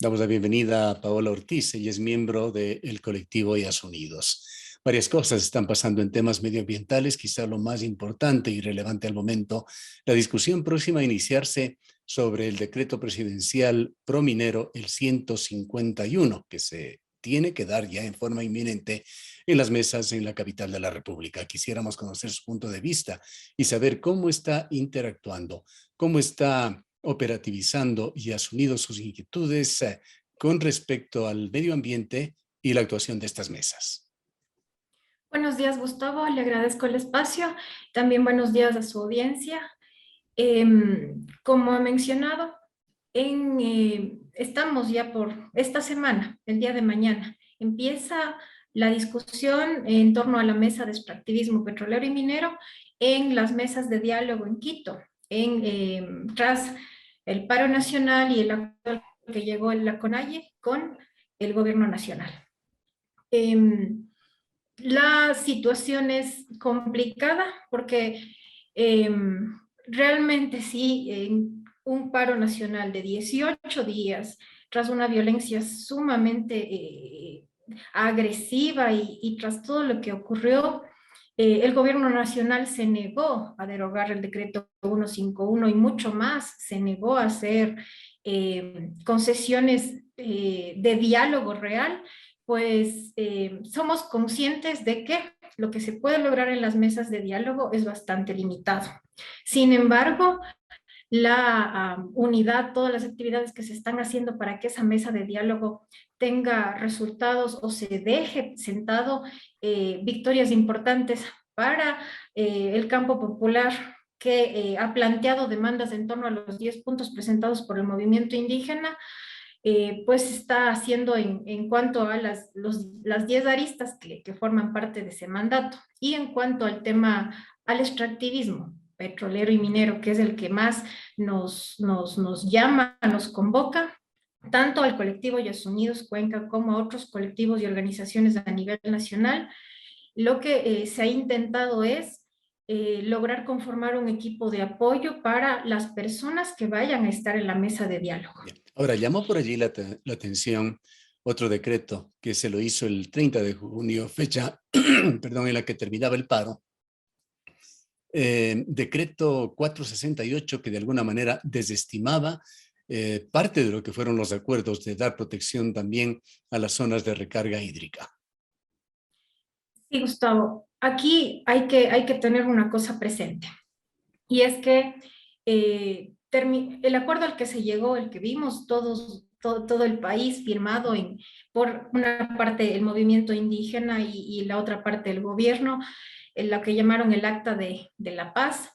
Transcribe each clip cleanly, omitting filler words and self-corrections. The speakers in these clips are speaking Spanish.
Damos la bienvenida a Paola Ortiz, ella es miembro del colectivo Ellas Unidos. Varias cosas están pasando en temas medioambientales, quizá lo más importante y relevante al momento, la discusión próxima a iniciarse sobre el decreto presidencial prominero, el 151, que se tiene que dar ya en forma inminente en las mesas en la capital de la República. Quisiéramos conocer su punto de vista y saber cómo está interactuando, cómo está operativizando y asumido sus inquietudes con respecto al medio ambiente y la actuación de estas mesas. Buenos días, Gustavo. Le agradezco el espacio. También buenos días a su audiencia. Como ha mencionado, estamos ya por esta semana, el día de mañana, empieza la discusión en torno a la mesa de extractivismo petrolero y minero en las mesas de diálogo en Quito, tras el paro nacional y el acuerdo que llegó en la CONAIE con el gobierno nacional. La situación es complicada porque realmente sí, en un paro nacional de 18 días, tras una violencia sumamente agresiva y tras todo lo que ocurrió, el gobierno nacional se negó a derogar el decreto 151 y mucho más, se negó a hacer concesiones de diálogo real, pues somos conscientes de que lo que se puede lograr en las mesas de diálogo es bastante limitado. Sin embargo, la unidad, todas las actividades que se están haciendo para que esa mesa de diálogo tenga resultados o se deje sentado victorias importantes para el campo popular que ha planteado demandas en torno a los 10 puntos presentados por el movimiento indígena, pues está haciendo en cuanto a las 10 aristas que forman parte de ese mandato. Y en cuanto al tema, al extractivismo petrolero y minero, que es el que más nos llama, nos convoca, tanto al colectivo Ellas Unidos Cuenca como a otros colectivos y organizaciones a nivel nacional, lo que se ha intentado es lograr conformar un equipo de apoyo para las personas que vayan a estar en la mesa de diálogo. Bien. Ahora, llamó por allí la atención otro decreto que se lo hizo el 30 de junio, fecha, perdón, en la que terminaba el paro. Decreto 468 que de alguna manera desestimaba parte de lo que fueron los acuerdos de dar protección también a las zonas de recarga hídrica. Sí, Gustavo, aquí hay que tener una cosa presente, y es que el acuerdo al que se llegó, el que vimos todos, todo el país firmado por una parte el movimiento indígena y la otra parte el gobierno, en lo que llamaron el Acta de la Paz,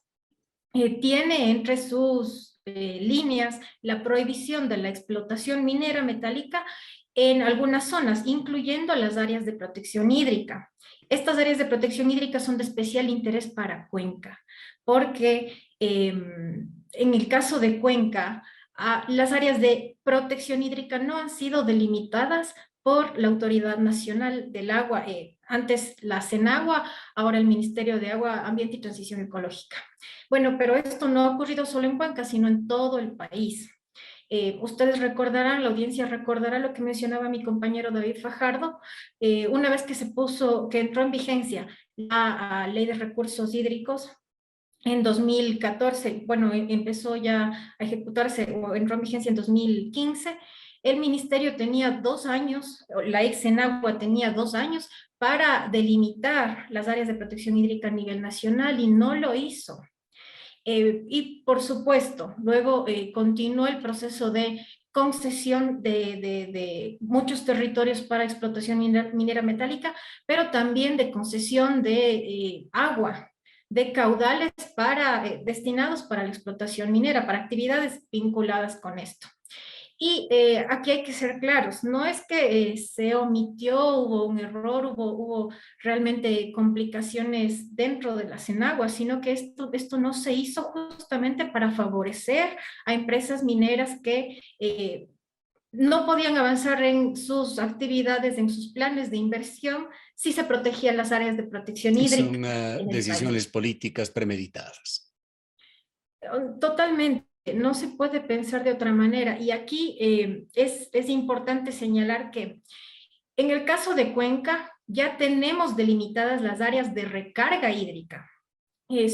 tiene entre sus líneas la prohibición de la explotación minera metálica en algunas zonas, incluyendo las áreas de protección hídrica. Estas áreas de protección hídrica son de especial interés para Cuenca, porque en el caso de Cuenca, las áreas de protección hídrica no han sido delimitadas por la Autoridad Nacional del Agua, antes la CENAGUA, ahora el Ministerio de Agua, Ambiente y Transición Ecológica. Bueno, pero esto no ha ocurrido solo en Cuenca, sino en todo el país. Ustedes recordarán, la audiencia recordará lo que mencionaba mi compañero David Fajardo, una vez que entró en vigencia la Ley de Recursos Hídricos en 2014, bueno, empezó ya a ejecutarse o entró en vigencia en 2015, el ministerio tenía 2 años, la ex Enagua tenía 2 años para delimitar las áreas de protección hídrica a nivel nacional y no lo hizo. Y por supuesto, luego continuó el proceso de concesión de muchos territorios para explotación minera metálica, pero también de concesión de agua, de caudales destinados para la explotación minera, para actividades vinculadas con esto. Y aquí hay que ser claros, no es que se omitió, hubo un error, hubo realmente complicaciones dentro de la CENAGUA, sino que esto no se hizo justamente para favorecer a empresas mineras que no podían avanzar en sus actividades, en sus planes de inversión, si se protegían las áreas de protección hídrica Son en el país. decisiones políticas premeditadas. Totalmente. no se puede pensar de otra manera. Y aquí es importante señalar que en el caso de Cuenca ya tenemos delimitadas las áreas de recarga hídrica.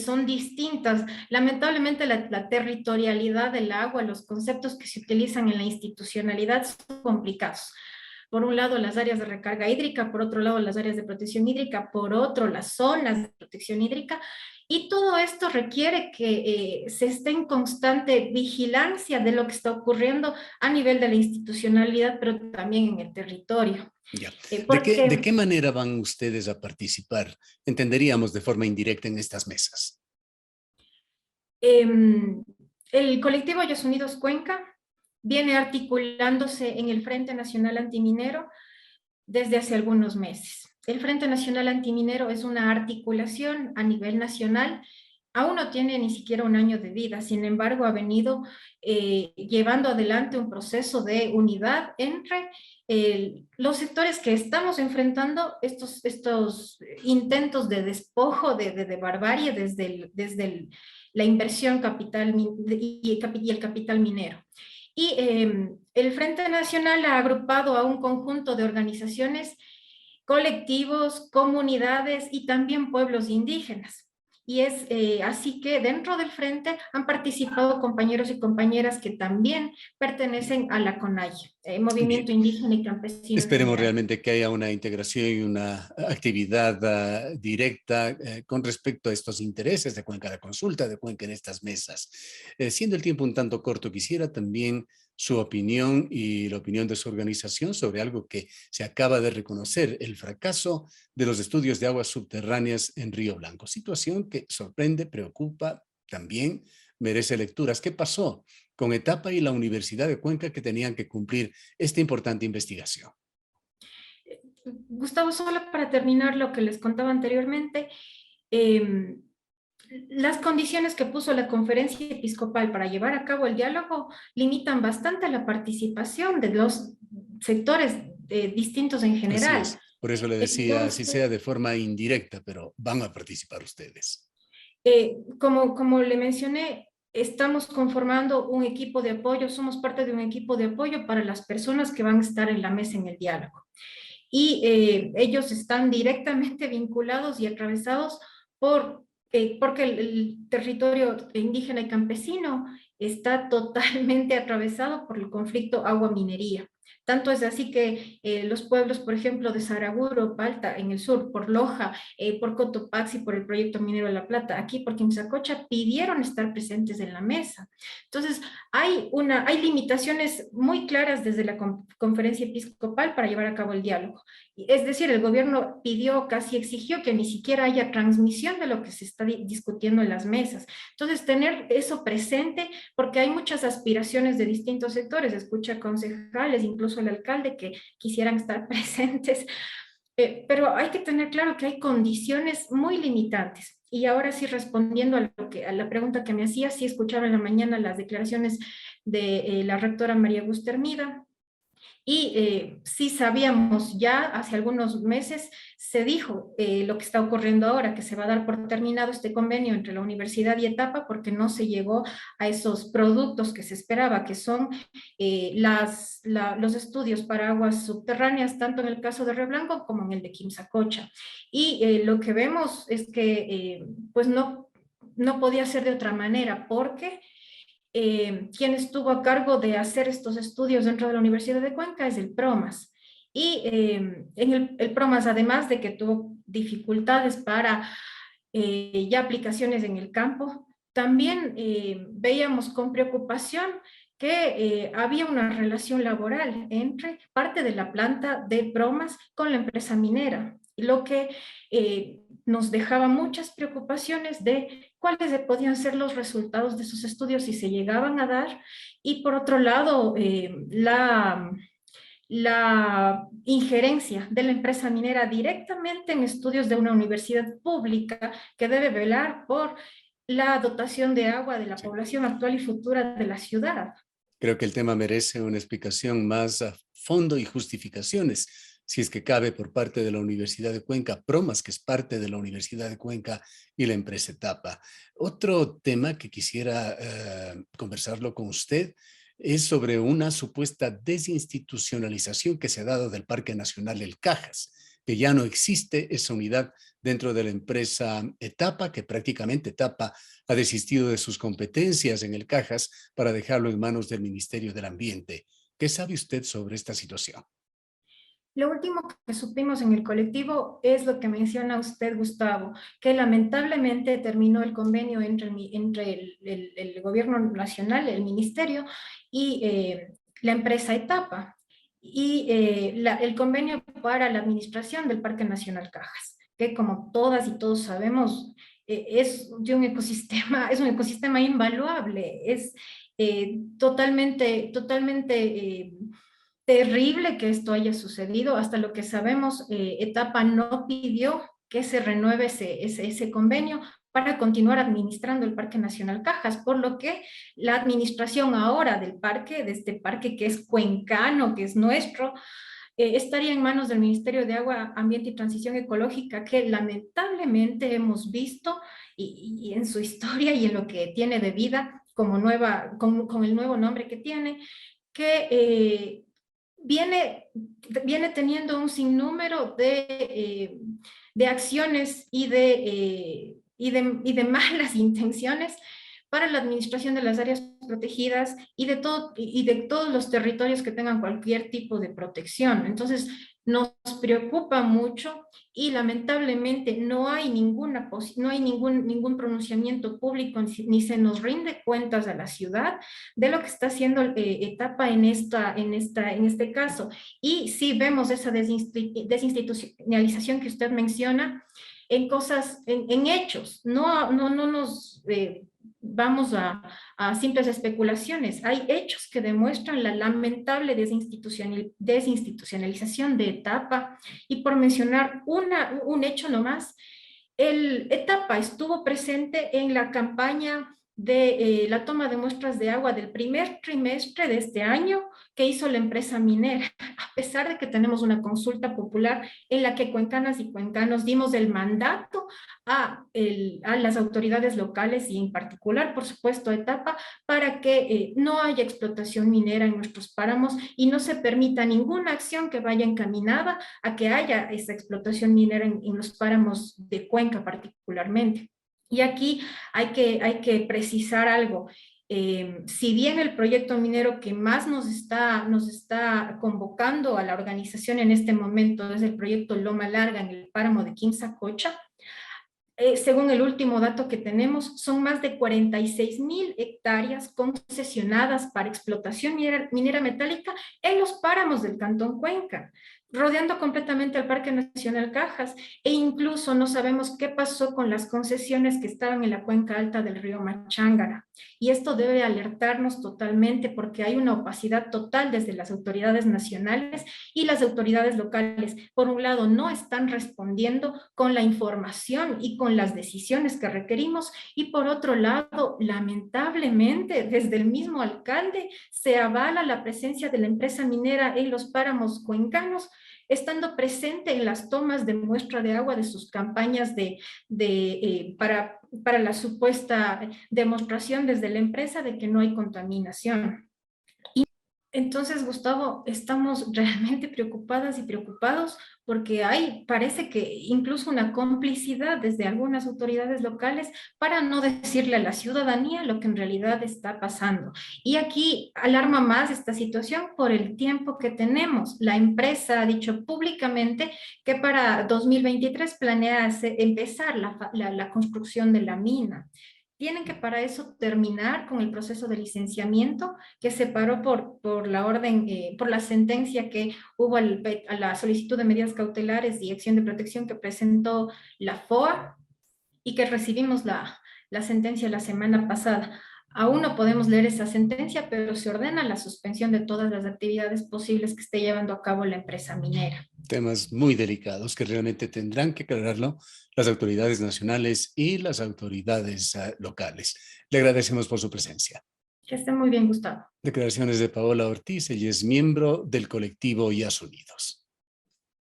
Son distintas. Lamentablemente la territorialidad del agua, los conceptos que se utilizan en la institucionalidad son complicados. Por un lado, las áreas de recarga hídrica, por otro lado, las áreas de protección hídrica, por otro, las zonas de protección hídrica, y todo esto requiere que se esté en constante vigilancia de lo que está ocurriendo a nivel de la institucionalidad, pero también en el territorio. Ya. ¿De qué Porque manera van ustedes a participar? Entenderíamos de forma indirecta en estas mesas. eh, el colectivo Ellos Unidos Cuenca viene articulándose en el Frente Nacional Antiminero desde hace algunos meses. El Frente Nacional Antiminero es una articulación a nivel nacional, aún no tiene ni siquiera un año de vida, sin embargo ha venido llevando adelante un proceso de unidad entre los sectores que estamos enfrentando estos intentos de despojo, de barbarie la inversión capital y el capital minero. Y el Frente Nacional ha agrupado a un conjunto de organizaciones, colectivos, comunidades y también pueblos indígenas. Y es así que dentro del Frente han participado compañeros y compañeras que también pertenecen a la CONAI, Bien. Movimiento Indígena y Campesino en Esperemos general. realmente que haya una integración y una actividad directa con respecto a estos intereses de Cuenca, la consulta de Cuenca en estas mesas. Siendo el tiempo un tanto corto, quisiera también su opinión y la opinión de su organización sobre algo que se acaba de reconocer, el fracaso de los estudios de aguas subterráneas en Río Blanco. Situación que sorprende, preocupa, también merece lecturas. ¿Qué pasó con Etapa y la Universidad de Cuenca que tenían que cumplir esta importante investigación? Gustavo, solo para terminar lo que les contaba anteriormente, eh, las condiciones que puso la conferencia episcopal para llevar a cabo el diálogo limitan bastante la participación de los sectores distintos en Así general. es. Por eso le decía, así sea Entonces, de forma indirecta, pero van a participar ustedes. como le mencioné, estamos conformando un equipo de apoyo, somos parte de un equipo de apoyo para las personas que van a estar en la mesa en el diálogo. Y ellos están directamente vinculados y atravesados porque el territorio indígena y campesino está totalmente atravesado por el conflicto agua-minería. Tanto es así que los pueblos, por ejemplo, de Saraguro, Palta, en el sur, por Loja, por Cotopaxi, por el proyecto minero de La Plata, aquí por Quimsacocha, pidieron estar presentes en la mesa. Entonces, hay limitaciones muy claras desde la conferencia episcopal para llevar a cabo el diálogo. Es decir, el gobierno pidió, casi exigió que ni siquiera haya transmisión de lo que se está discutiendo en las mesas. Entonces, tener eso presente, porque hay muchas aspiraciones de distintos sectores, escucha concejales, incluso el alcalde, que quisieran estar presentes, pero hay que tener claro que hay condiciones muy limitantes. Y ahora sí, respondiendo a la pregunta que me hacía, sí escuchaba en la mañana las declaraciones de la rectora María Gustermida, y sí sabíamos ya hace algunos meses, se dijo lo que está ocurriendo ahora, que se va a dar por terminado este convenio entre la universidad y Etapa porque no se llegó a esos productos que se esperaba, que son los estudios para aguas subterráneas, tanto en el caso de Río Blanco como en el de Quimsacocha. Y lo que vemos es que pues no podía ser de otra manera porque quien estuvo a cargo de hacer estos estudios dentro de la Universidad de Cuenca es el PROMAS. Y en el PROMAS, además de que tuvo dificultades para ya aplicaciones en el campo, también veíamos con preocupación que había una relación laboral entre parte de la planta de bromas con la empresa minera, lo que nos dejaba muchas preocupaciones de cuáles podían ser los resultados de esos estudios si se llegaban a dar, y por otro lado, la injerencia de la empresa minera directamente en estudios de una universidad pública que debe velar por la dotación de agua de la Sí. población actual y futura de la ciudad. Creo que el tema merece una explicación más a fondo y justificaciones. si es que cabe, por parte de la Universidad de Cuenca, Promas, que es parte de la Universidad de Cuenca, y la empresa Etapa. Otro tema que quisiera conversarlo con usted es sobre una supuesta desinstitucionalización que se ha dado del Parque Nacional El Cajas, que ya no existe esa unidad dentro de la empresa Etapa, que prácticamente Etapa ha desistido de sus competencias en el Cajas para dejarlo en manos del Ministerio del Ambiente. ¿Qué sabe usted sobre esta situación? Lo último que supimos en el colectivo es lo que menciona usted, Gustavo, que lamentablemente terminó el convenio entre el gobierno nacional, el ministerio y la empresa Etapa, y el convenio para la administración del Parque Nacional Cajas, que como todas y todos sabemos, es de un ecosistema, es un ecosistema invaluable, es totalmente terrible que esto haya sucedido. Hasta lo que sabemos, Etapa no pidió que se renueve ese convenio para continuar administrando el Parque Nacional Cajas, por lo que la administración ahora del parque, de este parque que es cuencano, que es nuestro, estaría en manos del Ministerio de Agua, Ambiente y Transición Ecológica, que lamentablemente hemos visto y en su historia y en lo que tiene de vida como con el nuevo nombre que tiene, que viene teniendo un sinnúmero de acciones y de malas intenciones para la administración de las áreas protegidas y de todos los territorios que tengan cualquier tipo de protección. Entonces, nos preocupa mucho y lamentablemente no hay ningún pronunciamiento público ni se nos rinde cuentas a la ciudad de lo que está haciendo Etapa en este caso. Y sí vemos esa desinstitucionalización que usted menciona en cosas, en hechos, no nos vamos a simples especulaciones. Hay hechos que demuestran la lamentable desinstitucionalización de Etapa. Y por mencionar un hecho nomás, el Etapa estuvo presente en la campaña de la toma de muestras de agua del primer trimestre de este año que hizo la empresa minera, a pesar de que tenemos una consulta popular en la que cuencanas y cuencanos dimos el mandato a las autoridades locales y en particular, por supuesto, a Etapa, para que no haya explotación minera en nuestros páramos y no se permita ninguna acción que vaya encaminada a que haya esa explotación minera en los páramos de Cuenca particularmente. Y aquí hay que precisar algo. Si bien el proyecto minero que más nos está convocando a la organización en este momento es el proyecto Loma Larga en el páramo de Quimsacocha, según el último dato que tenemos, son más de 46,000 hectáreas concesionadas para explotación minera metálica en los páramos del Cantón Cuenca, rodeando completamente al Parque Nacional Cajas, e incluso no sabemos qué pasó con las concesiones que estaban en la cuenca alta del río Machángara. Y esto debe alertarnos totalmente porque hay una opacidad total desde las autoridades nacionales y las autoridades locales. Por un lado, no están respondiendo con la información y con las decisiones que requerimos, y por otro lado, lamentablemente, desde el mismo alcalde se avala la presencia de la empresa minera en los páramos cuencanos, estando presente en las tomas de muestra de agua de sus campañas para la supuesta demostración desde la empresa de que no hay contaminación. Entonces, Gustavo, estamos realmente preocupadas y preocupados porque parece que incluso una complicidad desde algunas autoridades locales para no decirle a la ciudadanía lo que en realidad está pasando. Y aquí alarma más esta situación por el tiempo que tenemos. La empresa ha dicho públicamente que para 2023 planea empezar la construcción de la mina. Tienen que para eso terminar con el proceso de licenciamiento que se paró por la orden, por la sentencia que hubo a la solicitud de medidas cautelares y acción de protección que presentó la FOA y que recibimos la sentencia la semana pasada. Aún no podemos leer esa sentencia, pero se ordena la suspensión de todas las actividades posibles que esté llevando a cabo la empresa minera. Temas muy delicados que realmente tendrán que aclararlo las autoridades nacionales y las autoridades locales. Le agradecemos por su presencia. Que esté muy bien, Gustavo. Declaraciones de Paola Ortiz, ella es miembro del colectivo IAS Unidos.